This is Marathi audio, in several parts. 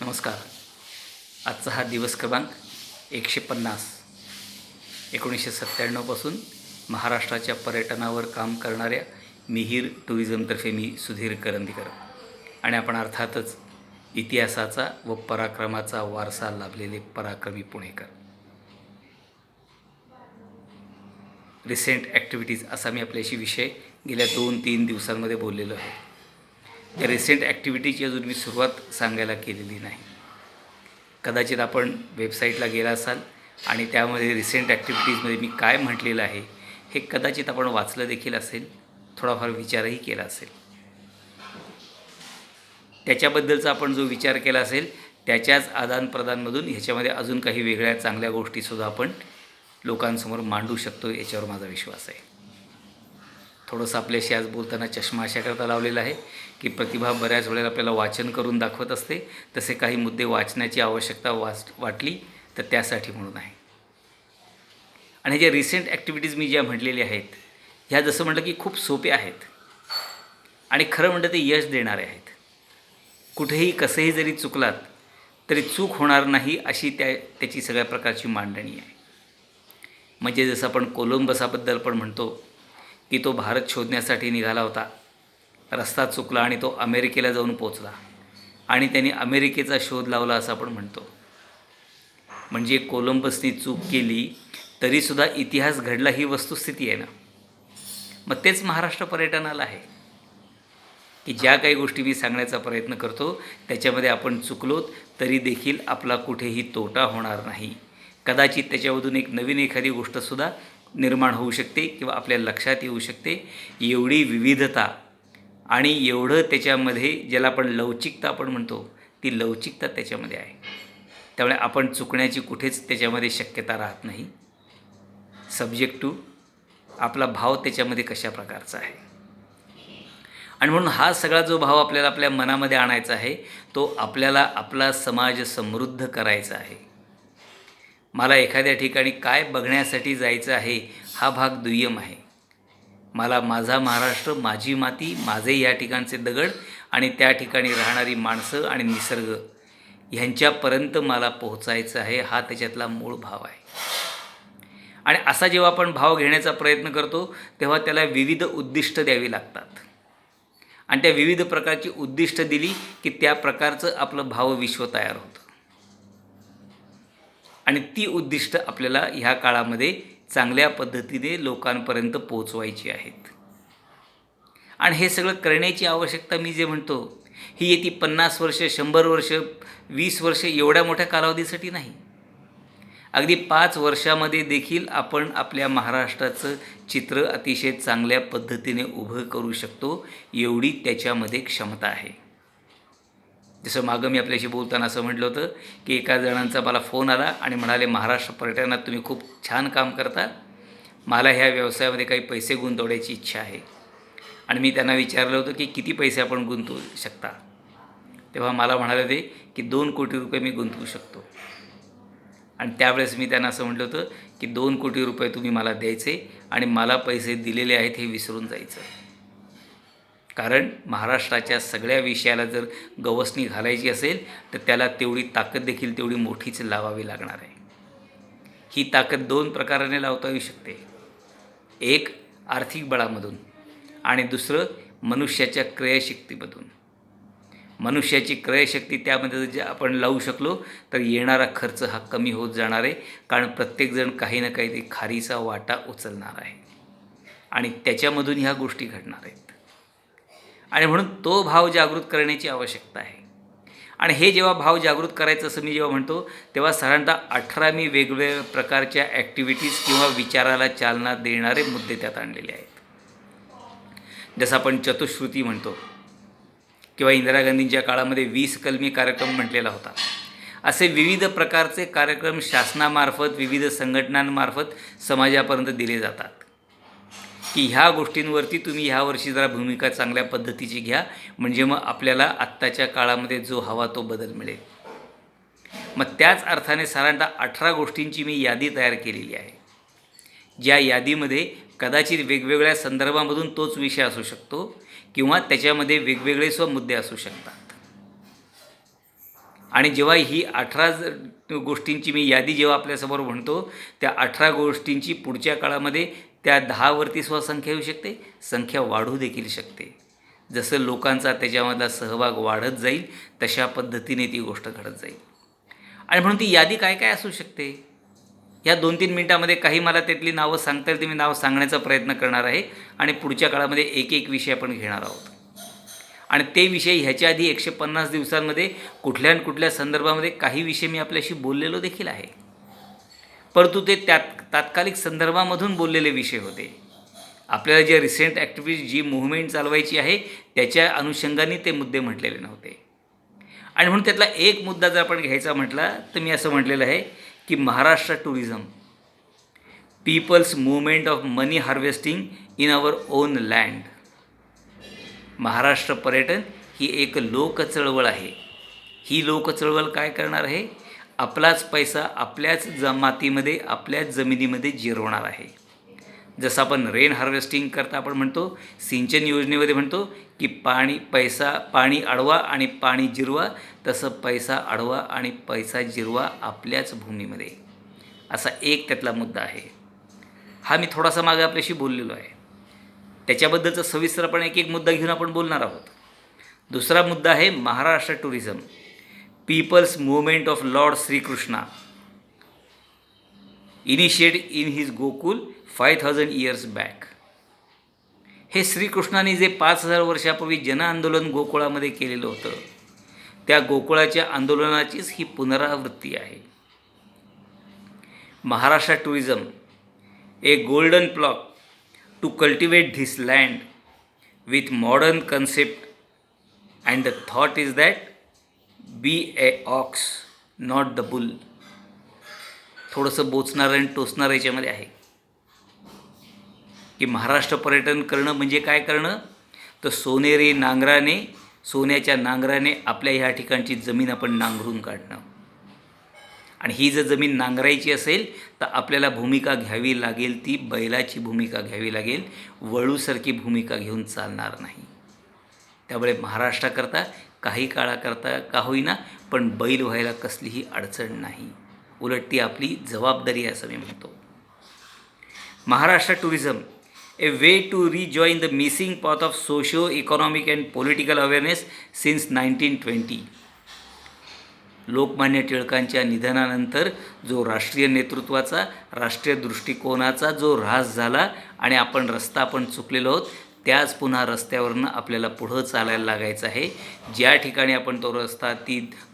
नमस्कार. आजचा हा दिवस क्रमांक 150. 1997 पासून महाराष्ट्राच्या पर्यटनावर काम करणाऱ्या मिहीर टुरिझमतर्फे मी सुधीर करंदीकर आणि आपण अर्थातच इतिहासाचा व पराक्रमाचा वारसा लाभलेले पराक्रमी पुणेकर. रिसेंट ॲक्टिव्हिटीज असा मी आपल्याशी विषय गेल्या 2-3 दिवसांमध्ये बोललेलो आहे. या रिसेंट ॲक्टिव्हिटीची अजून मी सुरुवात सांगायला केलेली नाही. कदाचित आपण वेबसाईटला गेला असाल आणि त्यामध्ये रिसेंट ॲक्टिव्हिटीजमध्ये मी काय म्हटलेलं आहे हे कदाचित आपण वाचलं देखील असेल, थोडाफार विचारही केला असेल. त्याच्याबद्दलचा आपण जो विचार केला असेल त्याच्याच आदानप्रदानमधून ह्याच्यामध्ये अजून काही वेगळ्या चांगल्या गोष्टीसुद्धा आपण लोकांसमोर मांडू शकतो, याच्यावर माझा विश्वास आहे. थोडंसं आपल्याशी आज बोलताना चष्मा अशाकरता लावलेला आहे की प्रतिभा बऱ्याच वेळेला आपल्याला वाचन करून दाखवत असते, तसे काही मुद्दे वाचण्याची आवश्यकता वाटली तर त्यासाठी म्हणून आहे. आणि ज्या रिसेंट ॲक्टिव्हिटीज मी ज्या म्हटलेल्या आहेत ह्या जसं म्हटलं की खूप सोप्या आहेत आणि खरं म्हटलं ते यश देणारे आहेत. कुठेही कसंही जरी चुकलात तरी चूक होणार नाही अशी त्याची सगळ्या प्रकारची मांडणी आहे. म्हणजे जसं आपण कोलंबसाबद्दल पण म्हणतो की तो भारत शोधण्यासाठी निघाला होता, रस्ता चुकला आणि तो अमेरिकेला जाऊन पोचला आणि त्यांनी अमेरिकेचा शोध लावला असं आपण म्हणतो. म्हणजे कोलंबसनी चूक केली तरीसुद्धा इतिहास घडला ही वस्तुस्थिती आहे ना. मग तेच महाराष्ट्र पर्यटनाला आहे की ज्या काही गोष्टी मी सांगण्याचा प्रयत्न करतो त्याच्यामध्ये आपण चुकलोत तरी देखील आपला कुठेही तोटा होणार नाही. कदाचित त्याच्यामधून एक नवीन एखादी गोष्टसुद्धा निर्माण होऊ शकते किंवा आपल्या लक्षात येऊ शकते. एवढी विविधता आणि एवढं त्याच्यामध्ये ज्याला आपण लवचिकता आपण म्हणतो ती लवचिकता त्याच्यामध्ये आहे. त्यामुळे आपण चुकण्याची कुठेच त्याच्यामध्ये शक्यता राहत नाही. सब्जेक्ट टू आपला भाव त्याच्यामध्ये कशा प्रकारचा आहे. आणि म्हणून हा सगळा जो भाव आपल्याला आपल्या मनामध्ये आणायचा आहे तो आपल्याला आपला समाज समृद्ध करायचा आहे. मला एखाद्या ठिकाणी काय बघण्यासाठी जायचं आहे हा भाग दुय्यम आहे. मला माझा महाराष्ट्र, माझी माती, माझे या ठिकाणचे दगड आणि त्या ठिकाणी राहणारी माणसं आणि निसर्ग ह्यांच्यापर्यंत मला पोहोचायचं आहे, हा त्याच्यातला मूळ भाव आहे. आणि असा जेव्हा आपण भाव घेण्याचा प्रयत्न करतो तेव्हा त्याला विविध उद्दिष्ट द्यावी लागतात आणि त्या विविध प्रकारची उद्दिष्ट दिली की त्या प्रकारचं आपलं भावविश्व तयार होतं आणि ती उद्दिष्ट आपल्याला ह्या काळामध्ये चांगल्या पद्धतीने लोकांपर्यंत पोचवायची आहेत. आणि हे सगळं करण्याची आवश्यकता मी जे म्हणतो ही येती 50 वर्ष, 100 वर्ष, 20 वर्ष एवढ्या मोठ्या कालावधीसाठी नाही. अगदी 5 वर्षामध्ये देखील आपण आपल्या महाराष्ट्राचं चित्र अतिशय चांगल्या पद्धतीने उभं करू शकतो, एवढी त्याच्यामध्ये क्षमता आहे. जसं मागं मी आपल्याशी बोलताना असं म्हटलं होतं की एका जणांचा मला फोन आला आणि म्हणाले, महाराष्ट्र पर्यटनात तुम्ही खूप छान काम करता, मला ह्या व्यवसायामध्ये काही पैसे गुंतवण्याची इच्छा आहे. आणि मी त्यांना विचारलं होतं की किती पैसे आपण गुंतवू शकता. तेव्हा मला म्हणाले ते की 2 कोटी रुपये मी गुंतवू शकतो. आणि त्यावेळेस मी त्यांना असं म्हटलं होतं की 2 कोटी रुपये तुम्ही मला द्यायचे आणि मला पैसे दिलेले आहेत हे विसरून जायचं. कारण महाराष्ट्राच्या सगळ्या विषयाला जर गवसणी घालायची असेल तर त्याला तेवढी ताकद देखील तेवढी मोठीच लावावी लागणार आहे. ही ताकद 2 प्रकाराने लावता येऊ शकते. एक आर्थिक बळामधून आणि दुसरं मनुष्याच्या क्रयशक्तीमधून. मनुष्याची क्रयशक्ती त्यामध्ये जर आपण लावू शकलो तर येणारा खर्च हा कमी होत जाणार आहे. कारण प्रत्येकजण काही ना काही ते खारीचा वाटा उचलणार आहे आणि त्याच्यामधून ह्या गोष्टी घडणार आहेत. आणि म्हणून तो भाव जागृत करण्याची आवश्यकता आहे. आणि हे जेव्हा भाव जागृत करायचं असं मी जेव्हा म्हणतो तेव्हा साधारणतः 18 मी वेगवेगळ्या प्रकारच्या ॲक्टिव्हिटीज किंवा विचाराला चालना देणारे मुद्दे त्यात आणलेले आहेत. जसं आपण चतुश्रुती म्हणतो किंवा इंदिरा गांधींच्या काळामध्ये 20 कलमी कार्यक्रम म्हटलेला होता. असे विविध प्रकारचे कार्यक्रम शासनामार्फत, विविध संघटनांमार्फत समाजापर्यंत दिले जातात की ह्या गोष्टींवरती तुम्ही ह्या वर्षी जरा भूमिका चांगल्या पद्धतीची घ्या, म्हणजे मग आपल्याला आत्ताच्या काळामध्ये जो हवा तो बदल मिळेल. मग त्याच अर्थाने साधारणतः 18 गोष्टींची मी यादी तयार केलेली आहे, ज्या यादीमध्ये कदाचित वेगवेगळ्या संदर्भामधून तोच विषय असू शकतो किंवा त्याच्यामध्ये वेगवेगळे मुद्दे असू शकतात. आणि जेव्हा ही 18 गोष्टींची मी यादी जेव्हा आपल्यासमोर म्हणतो, त्या 18 गोष्टींची पुढच्या काळामध्ये त्या 10वरती सुद्धा संख्या येऊ शकते, संख्या वाढू देखील शकते. जसं लोकांचा त्याच्यामधला सहभाग वाढत जाईल तशा पद्धतीने ती गोष्ट घडत जाईल. आणि म्हणून ती यादी काय काय असू शकते, या 2-3 मिनटामध्ये काही मला त्यातली नावं सांगता येईल, ते मी नाव सांगण्याचा प्रयत्न करणार आहे आणि पुढच्या काळामध्ये एक एक विषय आपण घेणार आहोत. आणि ते विषय ह्याच्या आधी 150 दिवसांमध्ये कुठल्या न कुठल्या संदर्भामध्ये काही विषय मी आपल्याशी बोललेलो देखील आहे, परंतु ते तात्कालिक संदर्भामधून बोललेले विषय होते. आपल्याला जे रिसेंट ॲक्टिव्हिटीज जी मूव्हमेंट चालवायची आहे त्याच्या अनुषंगाने ते मुद्दे म्हटलेले नव्हते. आणि म्हणून त्यातला एक मुद्दा जर आपण घ्यायचा म्हटला तर मी असं म्हटलेलं आहे की Maharashtra tourism, people's movement of money harvesting in our own land. Maharashtra पर्यटन ही एक लोकचळवळ आहे. ही लोकचळवळ काय करणार आहे, आपलाच पैसा आपल्याच मातीमध्ये आपल्याच जमिनीमध्ये जिरवणार आहे. जसं आपण रेन हार्वेस्टिंग करता आपण म्हणतो, सिंचन योजनेमध्ये म्हणतो की पाणी अडवा आणि पाणी जिरवा, तसं पैसा अडवा आणि पैसा जिरवा आपल्याच भूमीमध्ये. असा एक त्यातला मुद्दा आहे. हा मी थोडासा मागे आपल्याशी बोललेलो आहे. त्याच्याबद्दलचं सविस्तर आपण एक एक मुद्दा घेऊन आपण बोलणार आहोत. दुसरा मुद्दा आहे Maharashtra tourism, people's movement of lord Shrikrishna, initiate in his Gokul 5000 years back. हे श्रीकृष्णाने जे 5000 वर्षापूर्वी जनआंदोलन गोकुळामध्ये केलेलं होतं, त्या गोकुळाच्या आंदोलनाचीच ही पुनरावृत्ती आहे. Maharashtra tourism, a golden plot to cultivate this land with modern concept and the thought is that be a ox not the bull. थोडंसं बोचणारं आणि टोचणारं याच्यामध्ये आहे की महाराष्ट्र पर्यटन करणं म्हणजे काय करणं, तर सोनेरी नांगराने, सोन्याच्या नांगराने आपल्या ह्या ठिकाणची जमीन आपण नांगरून काढणं. आणि ही जर जमीन नांगरायची असेल तर आपल्याला भूमिका घ्यावी लागेल, ती बैलाची भूमिका घ्यावी लागेल, वळूसारखी भूमिका घेऊन चालणार नाही. त्यामुळे महाराष्ट्राकरता काही काळाकरता का होईना पण बैल व्हायला कसलीही अडचण नाही, उलट ती आपली जबाबदारी आहे असं मी म्हणतो. Maharashtra tourism, a way to rejoin the missing path of socio economic and political awareness since 1920. Lokmanya टिळकांच्या निधनानंतर जो राष्ट्रीय नेतृत्वाचा, राष्ट्रीय दृष्टिकोनाचा जो ऱ्हास झाला आणि आपण चुकलेलो आहोत, त्याच पुन्हा रस्त्यावरनं आपल्याला पुढं चालायला लागायचं आहे. ज्या ठिकाणी आपण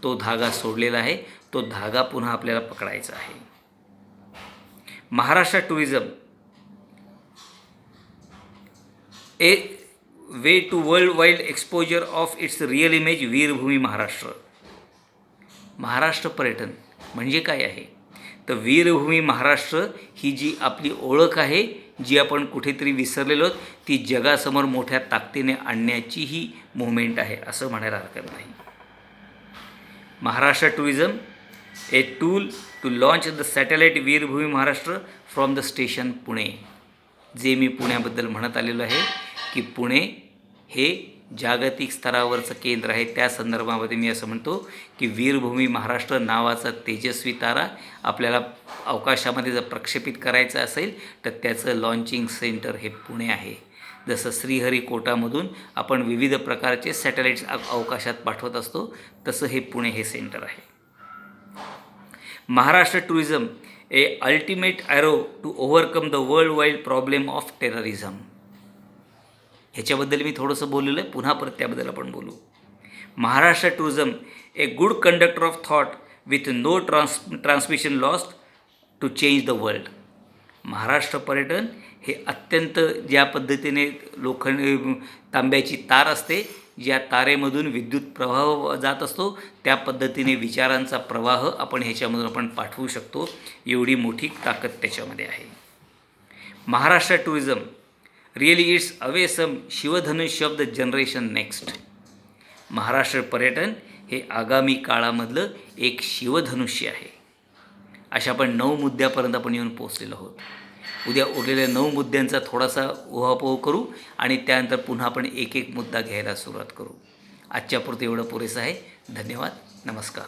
तो धागा सोडलेला आहे, तो धागा पुन्हा आपल्याला पकडायचा आहे. Maharashtra tourism, a way to world wide exposure of its real image Veerbhumi Maharashtra. Maharashtra पर्यटन म्हणजे काय आहे, तर वीरभूमी महाराष्ट्र ही जी आपली ओळख आहे, जी आपण कुठेतरी विसरलेलो आहोत, ती जगासमोर मोठ्या ताकदीने आणण्याची ही मुवमेंट आहे असं म्हणायला हरकत नाही. Maharashtra tourism, a tool to launch the satellite Veerbhumi Maharashtra from the station Pune. जे मी पुण्याबद्दल म्हणत आलेलो आहे की पुणे हे जागतिक स्तरावरचं केंद्र आहे, त्या संदर्भामध्ये मी असं म्हणतो की वीरभूमी महाराष्ट्र नावाचा तेजस्वी तारा आपल्याला अवकाशामध्ये जर प्रक्षेपित करायचं असेल तर त्याचं लॉन्चिंग सेंटर हे पुणे आहे. जसं श्रीहरिकोटामधून आपण विविध प्रकारचे सॅटेलाईट्स अवकाशात पाठवत असतो, तसं हे पुणे हे सेंटर आहे. Maharashtra tourism, a ultimate arrow to overcome the world wide problem of terrorism. ह्याच्याबद्दल मी थोडंसं बोललेलं आहे, पुन्हा परत त्याबद्दल आपण बोलू. Maharashtra tourism, a good conductor of thought with no transmission lost to change the world. Maharashtra पर्यटन हे अत्यंत ज्या पद्धतीने तांब्याची तार असते, ज्या तारेमधून विद्युत प्रवाह जात असतो, त्या पद्धतीने विचारांचा प्रवाह आपण ह्याच्यामधून आपण पाठवू शकतो, एवढी मोठी ताकद त्याच्यामध्ये आहे. Maharashtra tourism, really its away some Shivdhanushya of the generation next. Maharashtra पर्यटन हे आगामी काळामधलं एक शिवधनुष्य आहे. अशा आपण 9 मुद्द्यापर्यंत आपण येऊन पोहोचलेलो आहोत. उद्या उरलेल्या 9 मुद्द्यांचा थोडासा उहापोह करू आणि त्यानंतर पुन्हा आपण एक एक मुद्दा घ्यायला सुरुवात करू. आजच्यापुरतं एवढं पुरेसं आहे. धन्यवाद. नमस्कार.